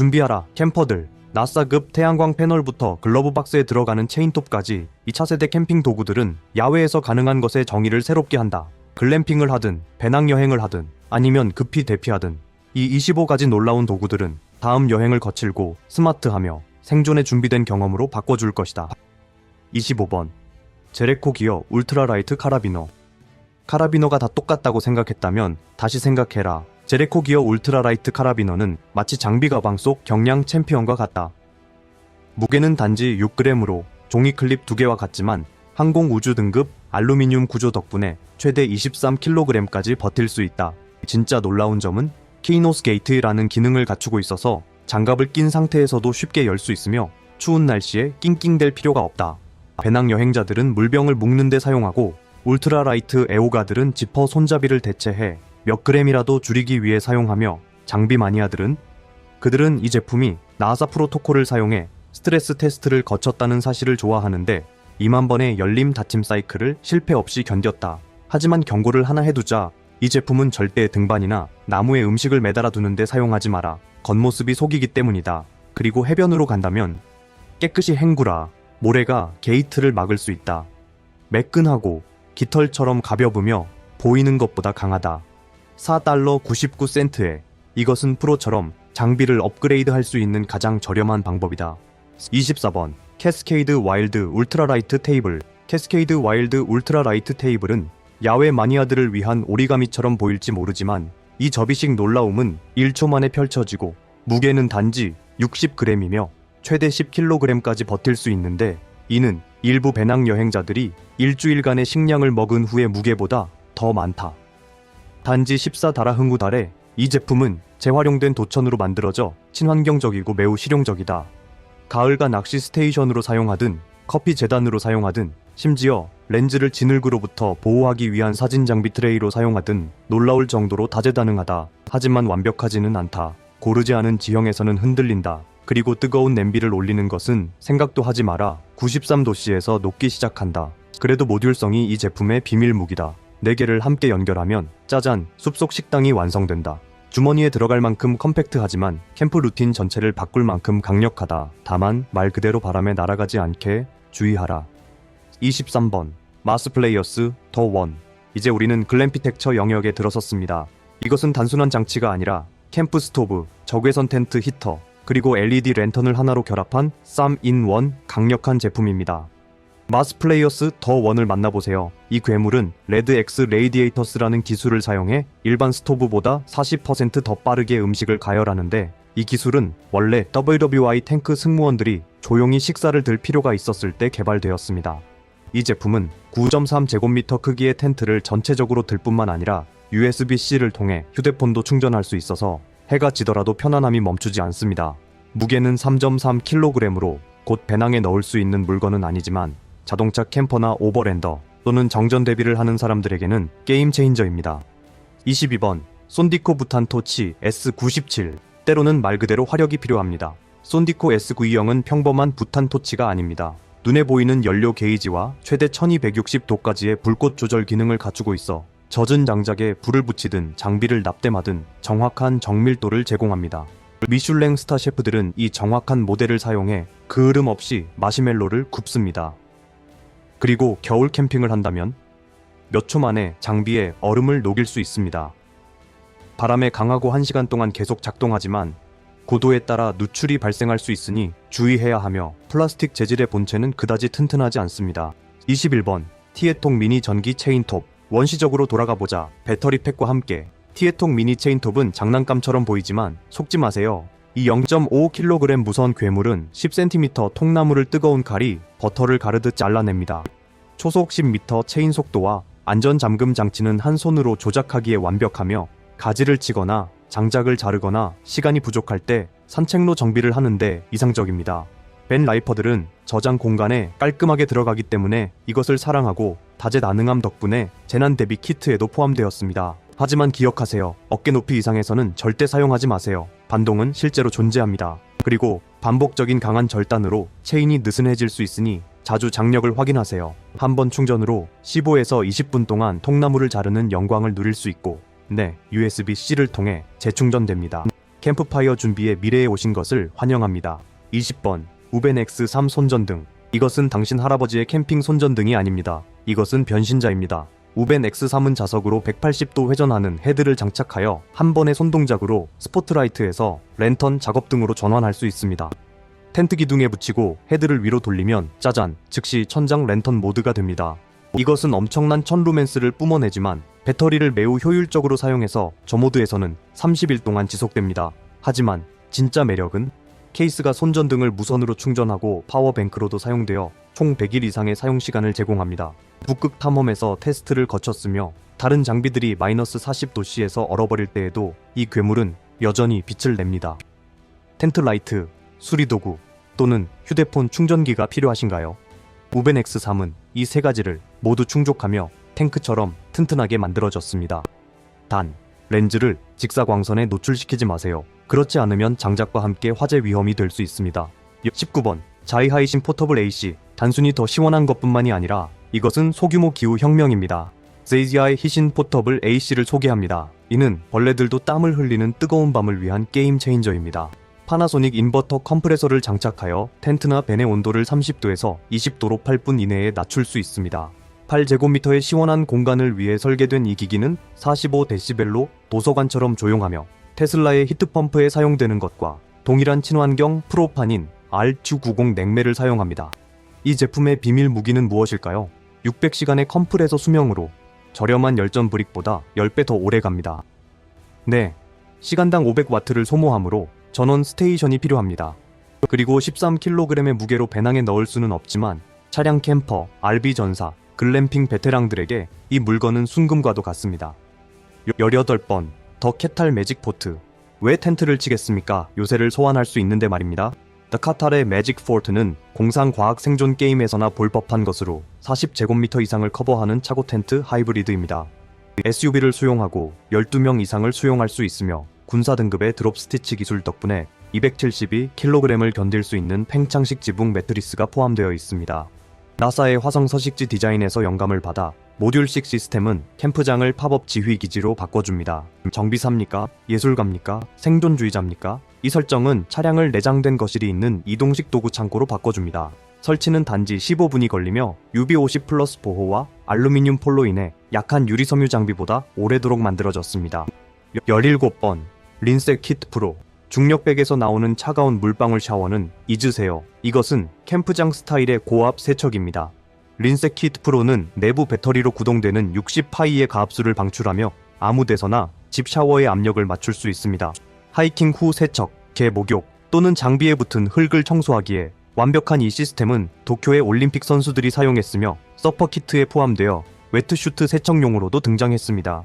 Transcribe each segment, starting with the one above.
준비하라 캠퍼들. 나사급 태양광 패널부터 글러브 박스에 들어가는 체인톱까지 이 차세대 캠핑 도구들은 야외에서 가능한 것의 정의를 새롭게 한다. 글램핑을 하든 배낭여행을 하든 아니면 급히 대피하든 이 25가지 놀라운 도구들은 다음 여행을 거칠고 스마트하며 생존에 준비된 경험으로 바꿔줄 것이다. 25번 제레코 기어 울트라라이트 카라비너. 카라비너가 다 똑같다고 생각했다면 다시 생각해라. 제레코 기어 울트라라이트 카라비너는 마치 장비 가방 속 경량 챔피언과 같다. 무게는 단지 6g으로 종이 클립 2개와 같지만 항공 우주 등급 알루미늄 구조 덕분에 최대 23kg까지 버틸 수 있다. 진짜 놀라운 점은 키노스 게이트라는 기능을 갖추고 있어서 장갑을 낀 상태에서도 쉽게 열 수 있으며 추운 날씨에 낑낑댈 필요가 없다. 배낭 여행자들은 물병을 묶는 데 사용하고 울트라라이트 애호가들은 지퍼 손잡이를 대체해 몇 그램이라도 줄이기 위해 사용하며 장비 마니아들은 그들은 이 제품이 나사 프로토콜을 사용해 스트레스 테스트를 거쳤다는 사실을 좋아하는데 2만 번의 열림 닫힘 사이클을 실패 없이 견뎠다. 하지만 경고를 하나 해두자. 이 제품은 절대 등반이나 나무에 음식을 매달아 두는데 사용하지 마라. 겉모습이 속이기 때문이다. 그리고 해변으로 간다면 깨끗이 헹구라. 모래가 게이트를 막을 수 있다. 매끈하고 깃털처럼 가벼우며 보이는 것보다 강하다. $4 99센트에 이것은 프로처럼 장비를 업그레이드 할 수 있는 가장 저렴한 방법이다. 24번 캐스케이드 와일드 울트라라이트 테이블. 캐스케이드 와일드 울트라라이트 테이블은 야외 마니아들을 위한 오리가미처럼 보일지 모르지만 이 접이식 놀라움은 1초 만에 펼쳐지고 무게는 단지 60g이며 최대 10kg까지 버틸 수 있는데 이는 일부 배낭 여행자들이 일주일간의 식량을 먹은 후의 무게보다 더 많다. 단지 14달러 흥구달에 이 제품은 재활용된 도천으로 만들어져 친환경적이고 매우 실용적이다. 가을가 낚시 스테이션으로 사용하든 커피 재단으로 사용하든 심지어 렌즈를 진흙으로부터 보호하기 위한 사진 장비 트레이로 사용하든 놀라울 정도로 다재다능하다. 하지만 완벽하지는 않다. 고르지 않은 지형에서는 흔들린다. 그리고 뜨거운 냄비를 올리는 것은 생각도 하지 마라. 93도씨에서 녹기 시작한다. 그래도 모듈성이 이 제품의 비밀 무기다. 4개를 함께 연결하면 짜잔, 숲속 식당이 완성된다. 주머니에 들어갈 만큼 컴팩트하지만 캠프 루틴 전체를 바꿀 만큼 강력하다. 다만 말 그대로 바람에 날아가지 않게 주의하라. 23번 마스플레이어스 더 원. 이제 우리는 글램피텍처 영역에 들어섰습니다. 이것은 단순한 장치가 아니라 캠프 스토브, 적외선 텐트 히터, 그리고 LED 랜턴을 하나로 결합한 쌈-인-원 강력한 제품입니다. 마스플레이어스 더 원을 만나보세요. 이 괴물은 레드엑스 레이디에이터스라는 기술을 사용해 일반 스토브보다 40% 더 빠르게 음식을 가열하는데 이 기술은 원래 WWI 탱크 승무원들이 조용히 식사를 들 필요가 있었을 때 개발되었습니다. 이 제품은 9.3제곱미터 크기의 텐트를 전체적으로 들 뿐만 아니라 USB-C를 통해 휴대폰도 충전할 수 있어서 해가 지더라도 편안함이 멈추지 않습니다. 무게는 3.3kg으로 곧 배낭에 넣을 수 있는 물건은 아니지만 자동차 캠퍼나 오버랜더 또는 정전 대비를 하는 사람들에게는 게임 체인저입니다. 22번 쏜디코 부탄 토치 S97. 때로는 말 그대로 화력이 필요합니다. 쏜디코 S920은 평범한 부탄 토치가 아닙니다. 눈에 보이는 연료 게이지와 최대 1260도까지의 불꽃 조절 기능을 갖추고 있어 젖은 장작에 불을 붙이든 장비를 납땜하든 정확한 정밀도를 제공합니다. 미슐랭 스타 셰프들은 이 정확한 모델을 사용해 그을음 없이 마시멜로를 굽습니다. 그리고 겨울 캠핑을 한다면 몇 초 만에 장비에 얼음을 녹일 수 있습니다. 바람에 강하고 1시간 동안 계속 작동하지만 고도에 따라 누출이 발생할 수 있으니 주의해야 하며 플라스틱 재질의 본체는 그다지 튼튼하지 않습니다. 21번 티에톡 미니 전기 체인톱. 원시적으로 돌아가보자. 배터리 팩과 함께 티에톡 미니 체인톱은 장난감처럼 보이지만 속지 마세요. 이 0.5kg 무선 괴물은 10cm 통나무를 뜨거운 칼이 버터를 가르듯 잘라냅니다. 초속 10m 체인 속도와 안전 잠금 장치는 한 손으로 조작하기에 완벽하며 가지를 치거나 장작을 자르거나 시간이 부족할 때 산책로 정비를 하는데 이상적입니다. 벤 라이퍼들은 저장 공간에 깔끔하게 들어가기 때문에 이것을 사랑하고 다재다능함 덕분에 재난 대비 키트에도 포함되었습니다. 하지만 기억하세요. 어깨 높이 이상에서는 절대 사용하지 마세요. 반동은 실제로 존재합니다. 그리고 반복적인 강한 절단으로 체인이 느슨해질 수 있으니 자주 장력을 확인하세요. 한 번 충전으로 15에서 20분 동안 통나무를 자르는 영광을 누릴 수 있고 USB-C를 통해 재충전됩니다. 캠프파이어 준비에 미래에 오신 것을 환영합니다. 20번 우벤 X3 손전등. 이것은 당신 할아버지의 캠핑 손전등이 아닙니다. 이것은 변신자입니다. 우벤 X3은 자석으로 180도 회전하는 헤드를 장착하여 한 번의 손동작으로 스포트라이트에서 랜턴, 작업등으로 전환할 수 있습니다. 텐트 기둥에 붙이고 헤드를 위로 돌리면 짜잔, 즉시 천장 랜턴 모드가 됩니다. 이것은 엄청난 천루멘스를 뿜어내지만 배터리를 매우 효율적으로 사용해서 저 모드에서는 30일 동안 지속됩니다. 하지만 진짜 매력은 케이스가 손전등을 무선으로 충전하고 파워뱅크로도 사용되어 총 100일 이상의 사용시간을 제공합니다. 북극 탐험에서 테스트를 거쳤으며 다른 장비들이 마이너스 40도씨에서 얼어버릴 때에도 이 괴물은 여전히 빛을 냅니다. 텐트 라이트, 수리도구 또는 휴대폰 충전기가 필요하신가요? 우벤 X3은 이 세 가지를 모두 충족하며 탱크처럼 튼튼하게 만들어졌습니다. 단, 렌즈를 직사광선에 노출시키지 마세요. 그렇지 않으면 장작과 함께 화재 위험이 될 수 있습니다. 19번 자이하이신 포터블 AC. 단순히 더 시원한 것뿐만이 아니라 이것은 소규모 기후 혁명입니다. 제이지아의 히신 포터블 AC를 소개합니다. 이는 벌레들도 땀을 흘리는 뜨거운 밤을 위한 게임 체인저입니다. 파나소닉 인버터 컴프레서를 장착하여 텐트나 벤의 온도를 30도에서 20도로 8분 이내에 낮출 수 있습니다. 8제곱미터의 시원한 공간을 위해 설계된 이 기기는 45dB로 도서관처럼 조용하며 테슬라의 히트펌프에 사용되는 것과 동일한 친환경 프로판인 R290 냉매를 사용합니다. 이 제품의 비밀 무기는 무엇일까요? 600시간의 컴프레서 수명으로 저렴한 열전 브릭보다 10배 더 오래 갑니다. 네, 시간당 500W를 소모하므로 전원 스테이션이 필요합니다. 그리고 13kg의 무게로 배낭에 넣을 수는 없지만 차량 캠퍼, RV 전사, 글램핑 베테랑들에게 이 물건은 순금과도 같습니다. 18번 더 캐탈 매직 포트. 왜 텐트를 치겠습니까? 요새를 소환할 수 있는데 말입니다. 더 카탈의 매직 포트는 공상 과학 생존 게임에서나 볼 법한 것으로 40제곱미터 이상을 커버하는 차고 텐트 하이브리드입니다. SUV를 수용하고 12명 이상을 수용할 수 있으며 군사 등급의 드롭 스티치 기술 덕분에 272kg을 견딜 수 있는 팽창식 지붕 매트리스가 포함되어 있습니다. 나사의 화성 서식지 디자인에서 영감을 받아 모듈식 시스템은 캠프장을 팝업 지휘 기지로 바꿔줍니다. 정비사입니까? 예술가입니까? 생존주의자입니까? 이 설정은 차량을 내장된 거실이 있는 이동식 도구 창고로 바꿔줍니다. 설치는 단지 15분이 걸리며 UB50 플러스 보호와 알루미늄 폴로 인해 약한 유리섬유 장비보다 오래도록 만들어졌습니다. 17번 린셋 키트 프로. 중력백에서 나오는 차가운 물방울 샤워는 잊으세요. 이것은 캠프장 스타일의 고압 세척입니다. 린셋 키트 프로는 내부 배터리로 구동되는 60파이의 가압수를 방출하며 아무 데서나 집 샤워의 압력을 맞출 수 있습니다. 하이킹 후 세척, 개 목욕 또는 장비에 붙은 흙을 청소하기에 완벽한 이 시스템은 도쿄의 올림픽 선수들이 사용했으며 서퍼 키트에 포함되어 웨트슈트 세척용으로도 등장했습니다.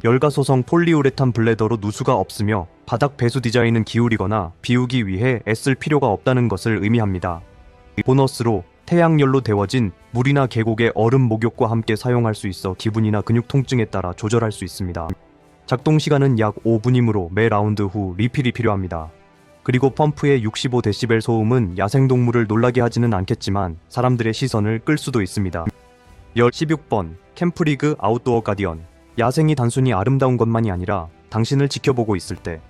열가소성 폴리우레탄 블레더로 누수가 없으며 바닥 배수 디자인은 기울이거나 비우기 위해 애쓸 필요가 없다는 것을 의미합니다. 보너스로 태양열로 데워진 물이나 계곡의 얼음 목욕과 함께 사용할 수 있어 기분이나 근육 통증에 따라 조절할 수 있습니다. 작동 시간은 약 5분이므로 매 라운드 후 리필이 필요합니다. 그리고 펌프의 65dB 소음은 야생동물을 놀라게 하지는 않겠지만 사람들의 시선을 끌 수도 있습니다. 16번 캠프리그 아웃도어 가디언. 야생이 단순히 아름다운 것만이 아니라 당신을 지켜보고 있을 때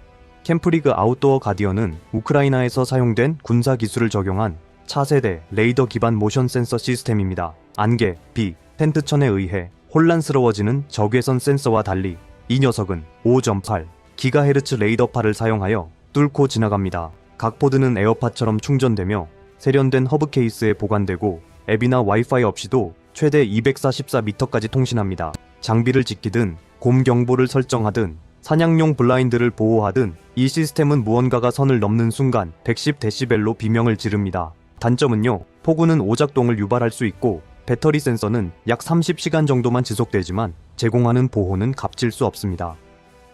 캠프리그 아웃도어 가디언은 우크라이나에서 사용된 군사 기술을 적용한 차세대 레이더 기반 모션 센서 시스템입니다. 안개, 비, 텐트천에 의해 혼란스러워지는 적외선 센서와 달리 이 녀석은 5.8GHz 레이더파를 사용하여 뚫고 지나갑니다. 각 포드는 에어팟처럼 충전되며 세련된 허브 케이스에 보관되고 앱이나 와이파이 없이도 최대 244m까지 통신합니다. 장비를 지키든 곰 경보를 설정하든 사냥용 블라인드를 보호하든 이 시스템은 무언가가 선을 넘는 순간 110dB로 비명을 지릅니다. 단점은요, 폭우는 오작동을 유발할 수 있고 배터리 센서는 약 30시간 정도만 지속되지만 제공하는 보호는 값질 수 없습니다.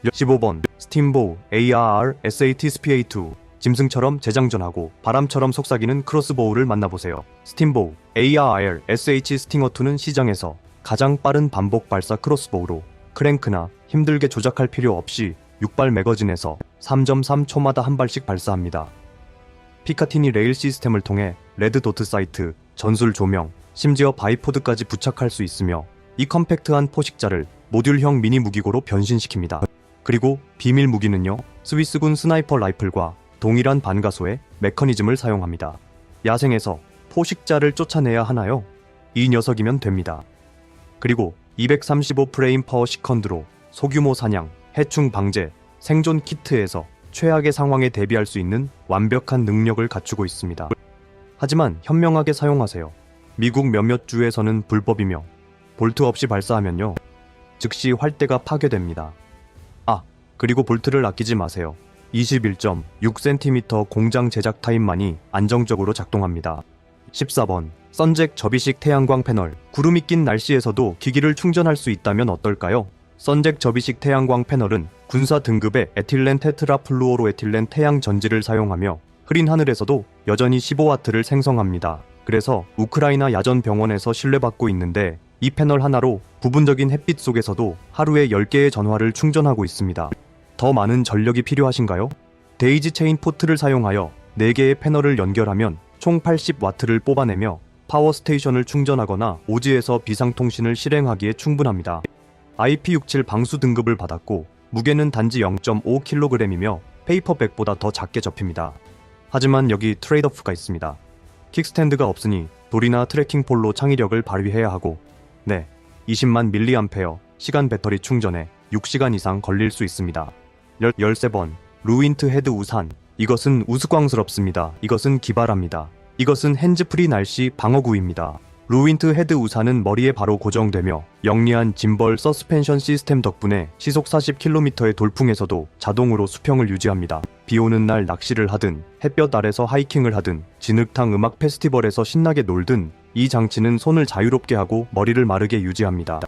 15번 스팀보우 ARR SAT SPA2. 짐승처럼 재장전하고 바람처럼 속삭이는 크로스보우를 만나보세요. 스팀보우 ARR SH 스팅어2는 시장에서 가장 빠른 반복 발사 크로스보우로 크랭크나 힘들게 조작할 필요 없이 6발 매거진에서 3.3초마다 한 발씩 발사합니다. 피카티니 레일 시스템을 통해 레드 도트 사이트, 전술 조명, 심지어 바이포드까지 부착할 수 있으며 이 컴팩트한 포식자를 모듈형 미니 무기고로 변신시킵니다. 그리고 비밀 무기는요, 스위스군 스나이퍼 라이플과 동일한 반가소의 메커니즘을 사용합니다. 야생에서 포식자를 쫓아내야 하나요? 이 녀석이면 됩니다. 그리고 235프레임 퍼 시컨드로 소규모 사냥, 해충 방제, 생존 키트에서 최악의 상황에 대비할 수 있는 완벽한 능력을 갖추고 있습니다. 하지만 현명하게 사용하세요. 미국 몇몇 주에서는 불법이며 볼트 없이 발사하면요, 즉시 활대가 파괴됩니다. 그리고 볼트를 아끼지 마세요. 21.6cm 공장 제작 타입만이 안정적으로 작동합니다. 14번 선잭 접이식 태양광 패널. 구름이 낀 날씨에서도 기기를 충전할 수 있다면 어떨까요? 선잭 접이식 태양광 패널은 군사 등급의 에틸렌 테트라플루오로에틸렌 태양 전지를 사용하며 흐린 하늘에서도 여전히 15W를 생성합니다. 그래서 우크라이나 야전 병원에서 신뢰받고 있는데, 이 패널 하나로 부분적인 햇빛 속에서도 하루에 10개의 전화를 충전하고 있습니다. 더 많은 전력이 필요하신가요? 데이지 체인 포트를 사용하여 4개의 패널을 연결하면 총 80W를 뽑아내며 파워 스테이션을 충전하거나 오지에서 비상통신을 실행하기에 충분합니다. IP67 방수 등급을 받았고 무게는 단지 0.5kg이며 페이퍼백보다 더 작게 접힙니다. 하지만 여기 트레이드오프가 있습니다. 킥스탠드가 없으니 돌이나 트래킹폴로 창의력을 발휘해야 하고, 20만 mAh 시간 배터리 충전에 6시간 이상 걸릴 수 있습니다. 13번 루윈트 헤드 우산. 이것은 우스꽝스럽습니다. 이것은 기발합니다. 이것은 핸즈프리 날씨 방어구입니다. 루윈트 헤드 우산은 머리에 바로 고정되며 영리한 짐벌 서스펜션 시스템 덕분에 시속 40km의 돌풍에서도 자동으로 수평을 유지합니다. 비 오는 날 낚시를 하든 햇볕 아래서 하이킹을 하든 진흙탕 음악 페스티벌에서 신나게 놀든 이 장치는 손을 자유롭게 하고 머리를 마르게 유지합니다.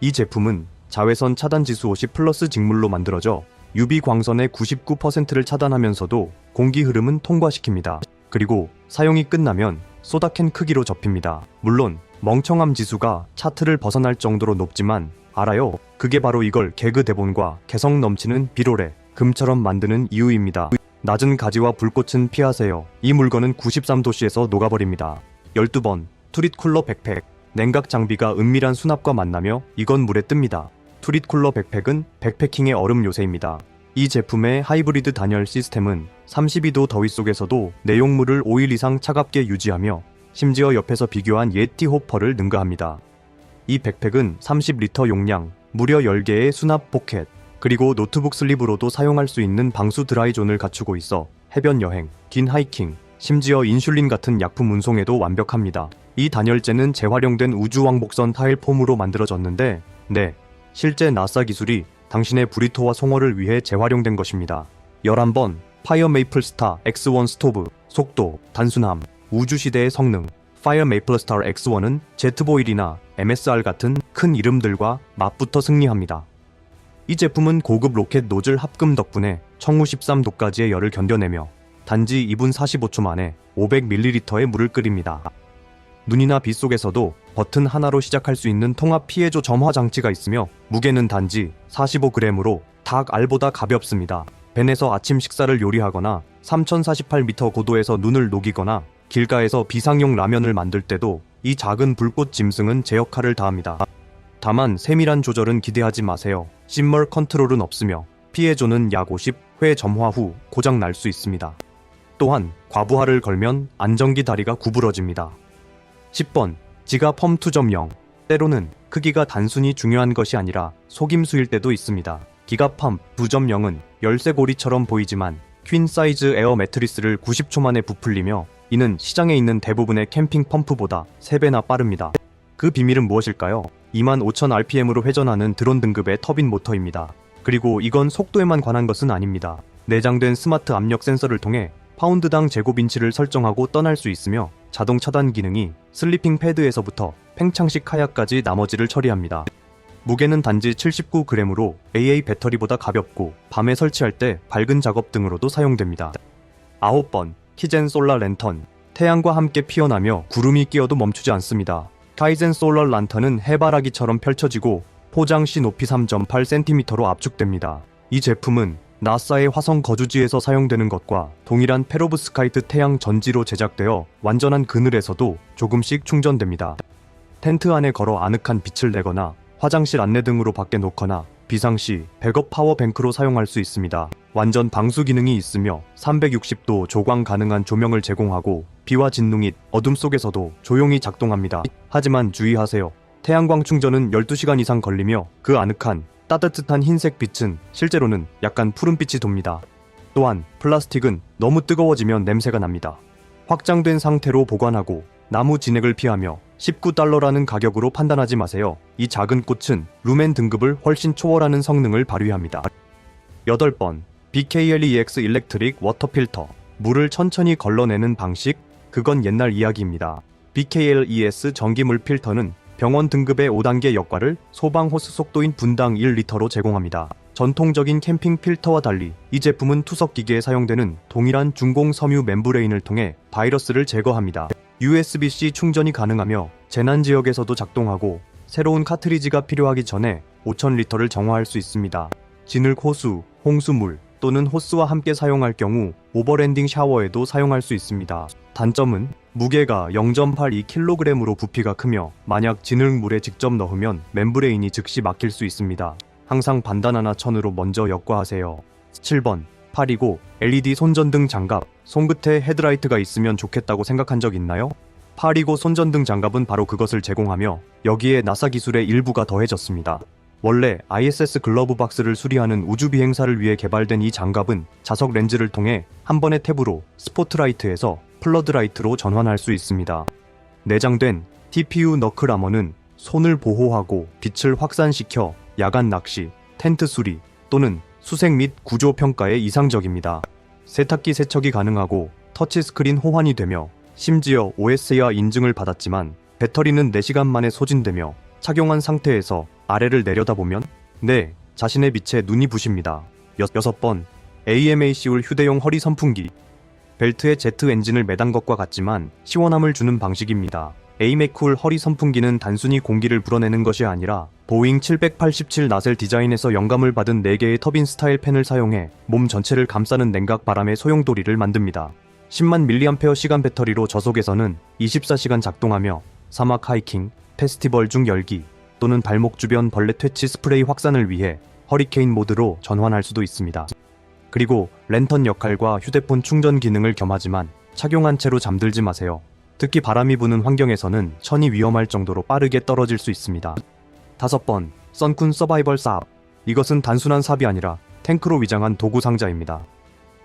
이 제품은 자외선 차단 지수 50 플러스 직물로 만들어져 UV 광선의 99%를 차단하면서도 공기 흐름은 통과시킵니다. 그리고 사용이 끝나면 소다캔 크기로 접힙니다. 물론 멍청함 지수가 차트를 벗어날 정도로 높지만 알아요? 그게 바로 이걸 개그 대본과 개성 넘치는 비롤에 금처럼 만드는 이유입니다. 낮은 가지와 불꽃은 피하세요. 이 물건은 93도씨에서 녹아버립니다. 12번 투릿 쿨러 백팩. 냉각 장비가 은밀한 수납과 만나며 이건 물에 뜹니다. 투릿 쿨러 백팩은 백패킹의 얼음 요새입니다. 이 제품의 하이브리드 단열 시스템은 32도 더위 속에서도 내용물을 5일 이상 차갑게 유지하며 심지어 옆에서 비교한 예티 호퍼를 능가합니다. 이 백팩은 30리터 용량, 무려 10개의 수납 포켓, 그리고 노트북 슬립으로도 사용할 수 있는 방수 드라이존을 갖추고 있어 해변 여행, 긴 하이킹, 심지어 인슐린 같은 약품 운송에도 완벽합니다. 이 단열재는 재활용된 우주왕복선 타일 폼으로 만들어졌는데, 실제 나사 기술이 당신의 브리토와 송어를 위해 재활용된 것입니다. 11번 파이어 메이플 스타 X1 스토브. 속도, 단순함, 우주시대의 성능. 파이어 메이플 스타 X1은 제트보일이나 MSR 같은 큰 이름들과 맞붙어 승리합니다. 이 제품은 고급 로켓 노즐 합금 덕분에 청우 13도까지의 열을 견뎌내며 단지 2분 45초 만에 500ml의 물을 끓입니다. 눈이나 비 속에서도 버튼 하나로 시작할 수 있는 통합 피해조 점화 장치가 있으며 무게는 단지 45g으로 닭 알보다 가볍습니다. 벤에서 아침 식사를 요리하거나 3048m 고도에서 눈을 녹이거나 길가에서 비상용 라면을 만들 때도 이 작은 불꽃 짐승은 제 역할을 다합니다. 다만 세밀한 조절은 기대하지 마세요. 심멀 컨트롤은 없으며 피해조는 약 50회 점화 후 고장 날 수 있습니다. 또한 과부하를 걸면 안전기 다리가 구부러집니다. 10번 지갑 펌 2.0. 때로는 크기가 단순히 중요한 것이 아니라 속임수일 때도 있습니다. 기갑 펌 2.0은 열쇠고리처럼 보이지만 퀸 사이즈 에어 매트리스를 90초 만에 부풀리며 이는 시장에 있는 대부분의 캠핑 펌프보다 3배나 빠릅니다. 그 비밀은 무엇일까요? 25,000rpm으로 회전하는 드론 등급의 터빈 모터입니다. 그리고 이건 속도에만 관한 것은 아닙니다. 내장된 스마트 압력 센서를 통해 파운드당 제곱인치를 설정하고 떠날 수 있으며 자동 차단 기능이 슬리핑 패드에서부터 팽창식 카약까지 나머지를 처리합니다. 무게는 단지 79g으로 AA 배터리보다 가볍고 밤에 설치할 때 밝은 작업 등으로도 사용됩니다. 9번 키젠 솔라 랜턴. 태양과 함께 피어나며 구름이 끼어도 멈추지 않습니다. 카이젠 솔라 란턴은 해바라기처럼 펼쳐지고 포장 시 높이 3.8cm로 압축됩니다. 이 제품은 나사의 화성 거주지에서 사용되는 것과 동일한 페로브스카이트 태양 전지로 제작되어 완전한 그늘에서도 조금씩 충전됩니다. 텐트 안에 걸어 아늑한 빛을 내거나 화장실 안내 등으로 밖에 놓거나 비상시 백업 파워뱅크로 사용할 수 있습니다. 완전 방수 기능이 있으며 360도 조광 가능한 조명을 제공하고 비와 진눈 및 어둠 속에서도 조용히 작동합니다. 하지만 주의하세요. 태양광 충전은 12시간 이상 걸리며 그 아늑한 따뜻한 흰색 빛은 실제로는 약간 푸른빛이 돕니다. 또한 플라스틱은 너무 뜨거워지면 냄새가 납니다. 확장된 상태로 보관하고 나무 진액을 피하며 $19라는 가격으로 판단하지 마세요. 이 작은 꽃은 루멘 등급을 훨씬 초월하는 성능을 발휘합니다. 8번 BKLEX 일렉트릭 워터 필터. 물을 천천히 걸러내는 방식? 그건 옛날 이야기입니다. BKLES 전기물 필터는 병원 등급의 5단계 역할을 소방 호스 속도인 분당 1리터로 제공합니다. 전통적인 캠핑 필터와 달리 이 제품은 투석 기계에 사용되는 동일한 중공 섬유 멤브레인을 통해 바이러스를 제거합니다. USB-C 충전이 가능하며 재난 지역에서도 작동하고 새로운 카트리지가 필요하기 전에 5,000리터를 정화할 수 있습니다. 진흙 호수, 홍수물 또는 호스와 함께 사용할 경우 오버랜딩 샤워에도 사용할 수 있습니다. 단점은 무게가 0.82kg으로 부피가 크며 만약 진흙물에 직접 넣으면 멤브레인이 즉시 막힐 수 있습니다. 항상 반다나나 천으로 먼저 역과하세요. 7번 파리고 LED 손전등 장갑. 손끝에 헤드라이트가 있으면 좋겠다고 생각한 적 있나요? 파리고 손전등 장갑은 바로 그것을 제공하며 여기에 나사 기술의 일부가 더해졌습니다. 원래 ISS 글러브 박스를 수리하는 우주 비행사를 위해 개발된 이 장갑은 자석 렌즈를 통해 한 번의 탭으로 스포트라이트에서 플러드라이트로 전환할 수 있습니다. 내장된 TPU 너클 아머는 손을 보호하고 빛을 확산시켜 야간 낚시, 텐트 수리 또는 수색 및 구조 평가에 이상적입니다. 세탁기 세척이 가능하고 터치스크린 호환이 되며 심지어 OSR 인증을 받았지만 배터리는 4시간 만에 소진되며 착용한 상태에서 아래를 내려다보면 자신의 빛에 눈이 부십니다. 6번 AMAC울 휴대용 허리 선풍기. 벨트에 제트 엔진을 매단 것과 같지만 시원함을 주는 방식입니다. AMAC울 허리 선풍기는 단순히 공기를 불어내는 것이 아니라 보잉 787 나셀 디자인에서 영감을 받은 4개의 터빈 스타일 팬을 사용해 몸 전체를 감싸는 냉각 바람의 소용돌이를 만듭니다. 10만 mAh 배터리로 저속에서는 24시간 작동하며 사막 하이킹, 페스티벌 중 열기 또는 발목 주변 벌레 퇴치 스프레이 확산을 위해 허리케인 모드로 전환할 수도 있습니다. 그리고 랜턴 역할과 휴대폰 충전 기능을 겸하지만 착용한 채로 잠들지 마세요. 특히 바람이 부는 환경에서는 천이 위험할 정도로 빠르게 떨어질 수 있습니다. 5번 썬쿤 서바이벌 삽. 이것은 단순한 삽이 아니라 탱크로 위장한 도구 상자입니다.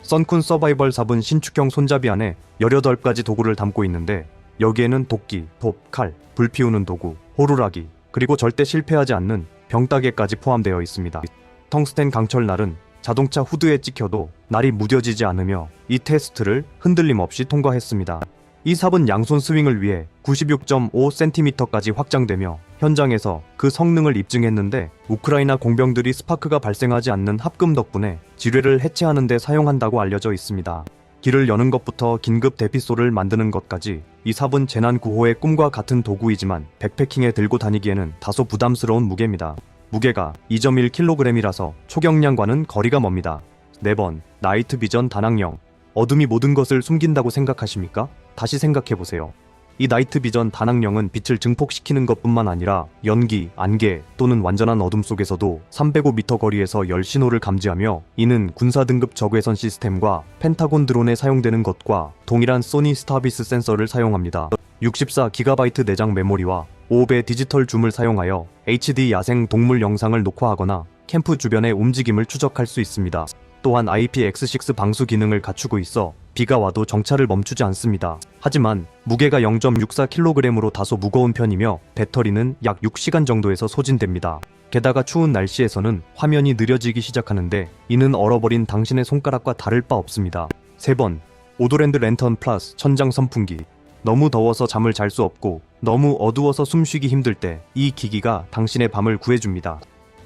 썬쿤 서바이벌 삽은 신축형 손잡이 안에 18가지 도구를 담고 있는데 여기에는 도끼, 돕, 칼, 불 피우는 도구, 호루라기, 그리고 절대 실패하지 않는 병따개까지 포함되어 있습니다. 텅스텐 강철날은 자동차 후드에 찍혀도 날이 무뎌지지 않으며 이 테스트를 흔들림 없이 통과했습니다. 이 삽은 양손 스윙을 위해 96.5cm까지 확장되며 현장에서 그 성능을 입증했는데 우크라이나 공병들이 스파크가 발생하지 않는 합금 덕분에 지뢰를 해체하는 데 사용한다고 알려져 있습니다. 길을 여는 것부터 긴급 대피소를 만드는 것까지 이 삽은 재난 구호의 꿈과 같은 도구이지만 백패킹에 들고 다니기에는 다소 부담스러운 무게입니다. 무게가 2.1kg이라서 초경량과는 거리가 멉니다. 4번 나이트 비전 다낭형. 어둠이 모든 것을 숨긴다고 생각하십니까? 다시 생각해보세요. 이 나이트 비전 다낭형은 빛을 증폭시키는 것뿐만 아니라 연기, 안개 또는 완전한 어둠 속에서도 305m 거리에서 열 신호를 감지하며 이는 군사 등급 적외선 시스템과 펜타곤 드론에 사용되는 것과 동일한 소니 스타비스 센서를 사용합니다. 64GB 내장 메모리와 5배 디지털 줌을 사용하여 HD 야생 동물 영상을 녹화하거나 캠프 주변의 움직임을 추적할 수 있습니다. 또한 IPX6 방수 기능을 갖추고 있어 비가 와도 정차를 멈추지 않습니다. 하지만 무게가 0.64kg으로 다소 무거운 편이며 배터리는 약 6시간 정도에서 소진됩니다. 게다가 추운 날씨에서는 화면이 느려지기 시작하는데 이는 얼어버린 당신의 손가락과 다를 바 없습니다. 3번 오도랜드 랜턴 플러스 천장 선풍기. 너무 더워서 잠을 잘 수 없고 너무 어두워서 숨쉬기 힘들 때 이 기기가 당신의 밤을 구해줍니다.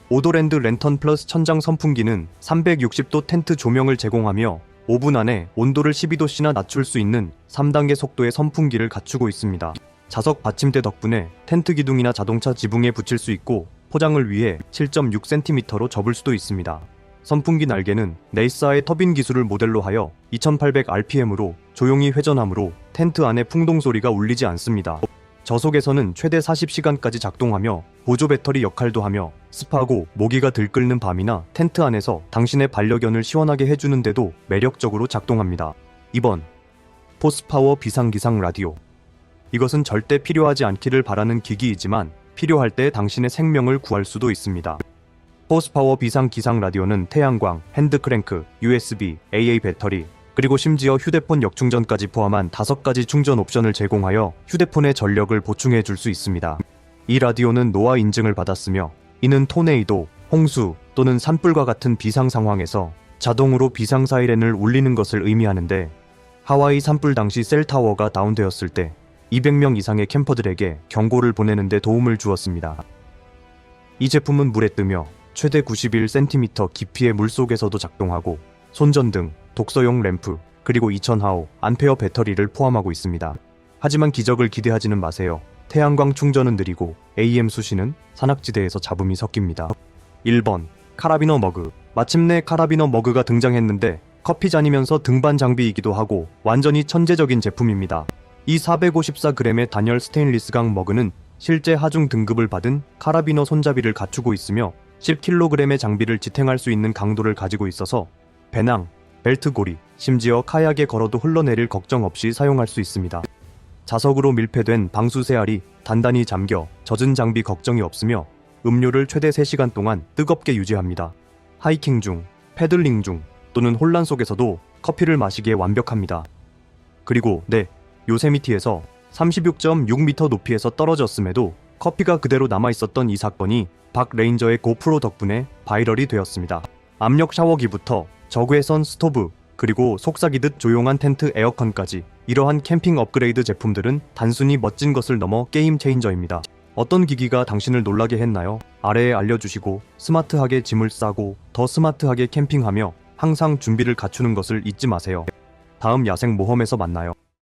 오도랜드 랜턴 플러스 천장 선풍기는 360도 텐트 조명을 제공하며 5분 안에 온도를 12도씨나 낮출 수 있는 3단계 속도의 선풍기를 갖추고 있습니다. 자석 받침대 덕분에 텐트 기둥이나 자동차 지붕에 붙일 수 있고 포장을 위해 7.6cm로 접을 수도 있습니다. 선풍기 날개는 네이사의 터빈 기술을 모델로 하여 2800rpm으로 조용히 회전하므로 텐트 안에 풍동 소리가 울리지 않습니다. 저속에서는 최대 40시간까지 작동하며 보조 배터리 역할도 하며 습하고 모기가 들끓는 밤이나 텐트 안에서 당신의 반려견을 시원하게 해주는데도 매력적으로 작동합니다. 2번 포스파워 비상기상 라디오. 이것은 절대 필요하지 않기를 바라는 기기이지만 필요할 때 당신의 생명을 구할 수도 있습니다. 포스파워 비상기상 라디오는 태양광, 핸드크랭크, USB, AA 배터리, 그리고 심지어 휴대폰 역충전까지 포함한 5가지 충전 옵션을 제공하여 휴대폰의 전력을 보충해 줄 수 있습니다. 이 라디오는 노아 인증을 받았으며 이는 토네이도, 홍수 또는 산불과 같은 비상 상황에서 자동으로 비상 사이렌을 울리는 것을 의미하는데 하와이 산불 당시 셀타워가 다운되었을 때 200명 이상의 캠퍼들에게 경고를 보내는 데 도움을 주었습니다. 이 제품은 물에 뜨며 최대 91cm 깊이의 물속에서도 작동하고 손전등, 독서용 램프, 그리고 2000화호 암페어 배터리를 포함하고 있습니다. 하지만 기적을 기대하지는 마세요. 태양광 충전은 느리고 AM 수시는 산악지대에서 잡음이 섞입니다. 1번 카라비너 머그. 마침내 카라비너 머그가 등장했는데 커피잔이면서 등반 장비이기도 하고 완전히 천재적인 제품입니다. 이 454g의 단열 스테인리스강 머그는 실제 하중 등급을 받은 카라비너 손잡이를 갖추고 있으며 10kg의 장비를 지탱할 수 있는 강도를 가지고 있어서 배낭, 벨트고리, 심지어 카약에 걸어도 흘러내릴 걱정 없이 사용할 수 있습니다. 자석으로 밀폐된 방수세알이 단단히 잠겨 젖은 장비 걱정이 없으며 음료를 최대 3시간 동안 뜨겁게 유지합니다. 하이킹 중, 패들링 중 또는 혼란 속에서도 커피를 마시기에 완벽합니다. 그리고 요세미티에서 36.6m 높이에서 떨어졌음에도 커피가 그대로 남아있었던 이 사건이 박 레인저의 고프로 덕분에 바이럴이 되었습니다. 압력 샤워기부터 저궤선 스토브, 그리고 속삭이듯 조용한 텐트 에어컨까지 이러한 캠핑 업그레이드 제품들은 단순히 멋진 것을 넘어 게임 체인저입니다. 어떤 기기가 당신을 놀라게 했나요? 아래에 알려주시고 스마트하게 짐을 싸고 더 스마트하게 캠핑하며 항상 준비를 갖추는 것을 잊지 마세요. 다음 야생 모험에서 만나요.